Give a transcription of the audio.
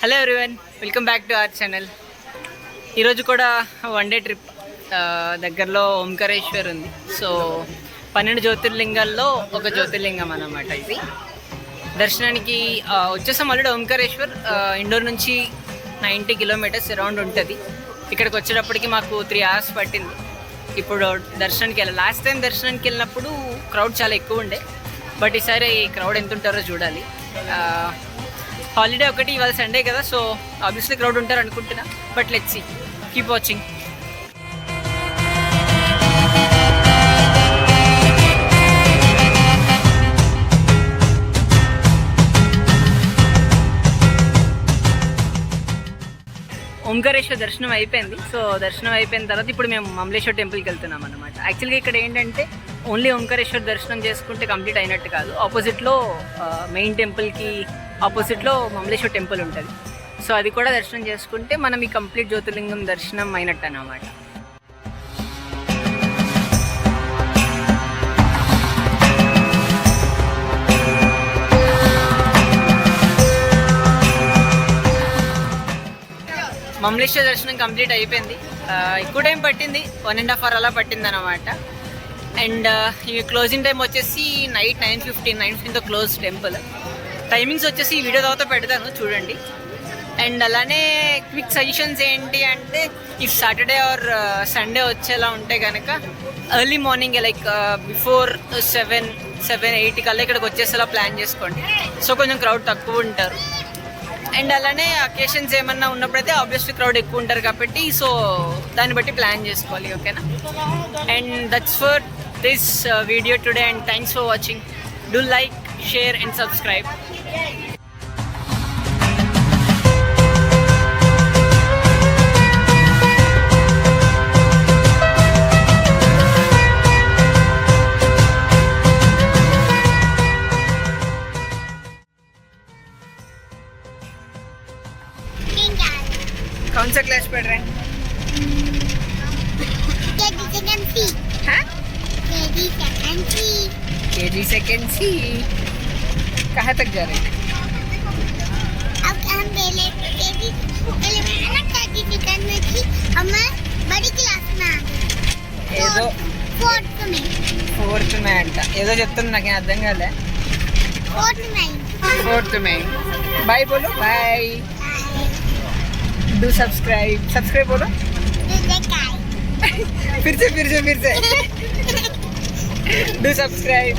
Hello everyone, welcome back to our channel. ఈరోజు కూడా one day trip. దగ్గరలో ఓంకారేశ్వర్ ఉంది. సో 12 జ్యోతిర్లింగాల్లో ఒక జ్యోతిర్లింగం అన్నమాట ఇది. దర్శనానికి వచ్చేసాం ఆల్రెడీ. ఓంకారేశ్వర్ ఇండోర్ నుంచి 90 కిలోమీటర్స్ అరౌండ్ ఉంటుంది. ఇక్కడికి వచ్చేటప్పటికి మాకు 3 hours పట్టింది. ఇప్పుడు దర్శనానికి వెళ్ళాలి. లాస్ట్ టైం దర్శనానికి వెళ్ళినప్పుడు క్రౌడ్ చాలా ఎక్కువ ఉండే, బట్ ఈసారి క్రౌడ్ ఎంత ఉంటారో చూడాలి. హాలిడే ఒకటి, ఇవాళ సండే కదా, సో ఆబ్వియస్లీ క్రౌడ్ ఉంటారు అనుకుంటున్నా. But let's see, keep watching. Omkareshwar దర్శనం అయిపోయింది. సో దర్శనం అయిపోయిన తర్వాత ఇప్పుడు మేము మమలేశ్వర్ టెంపుల్కి వెళ్తున్నాం అనమాట. యాక్చువల్గా ఇక్కడ ఏంటంటే ఓన్లీ ఓంకారేశ్వర్ దర్శనం చేసుకుంటే కంప్లీట్ అయినట్టు కాదు. ఆపోజిట్లో మెయిన్ టెంపుల్కి ఆపోజిట్లో మమలేశ్వర్ టెంపుల్ ఉంటుంది. సో అది కూడా దర్శనం చేసుకుంటే మనం ఈ కంప్లీట్ జ్యోతిర్లింగం దర్శనం అయినట్టు అన్నమాట. మమలేశ్వర్ దర్శనం కంప్లీట్ అయిపోయింది. ఎక్కువ టైం పట్టింది, 1.5 hour అలా పట్టింది అనమాట. అండ్ ఈ క్లోజింగ్ టైం వచ్చేసి నైట్ 9:15తో క్లోజ్ టెంపుల్. టైమింగ్స్ వచ్చేసి ఈ వీడియో తర్వాత పెడతాను, చూడండి. అండ్ అలానే క్విక్ సజెషన్స్ ఏంటి అంటే, ఇఫ్ సాటర్డే ఆర్ సండే వచ్చేలా ఉంటే కనుక ఎర్లీ మార్నింగ్ లైక్ బిఫోర్ 7-8 కల్లా ఇక్కడికి వచ్చేసేలా ప్లాన్ చేసుకోండి. సో కొంచెం క్రౌడ్ తక్కువ ఉంటారు. అండ్ అలానే అకేషన్స్ ఏమన్నా ఉన్నప్పుడైతే ఆబ్వియస్లీ క్రౌడ్ ఎక్కువ ఉంటారు కాబట్టి, సో దాన్ని బట్టి ప్లాన్ చేసుకోవాలి, ఓకేనా. And that's for this video today, and thanks for watching. Do like, share and subscribe. कौन सा क्लास पढ़ रहे हैं? KG सेकेंड सी. कहाँ तक जा रहे हैं? अब हम पहले KG सेकेंड में थी, अब मैं बड़ी क्लास में आ गई. ఏదో ఫోర్త్ మే అంట, ఏదో చెప్తుంది, నాకేం అర్థం కాలే. फोर्थ में. बाय बोलो, बाय. डू सब्सक्राइब बोलो. फिर से डू सब्सक्राइब.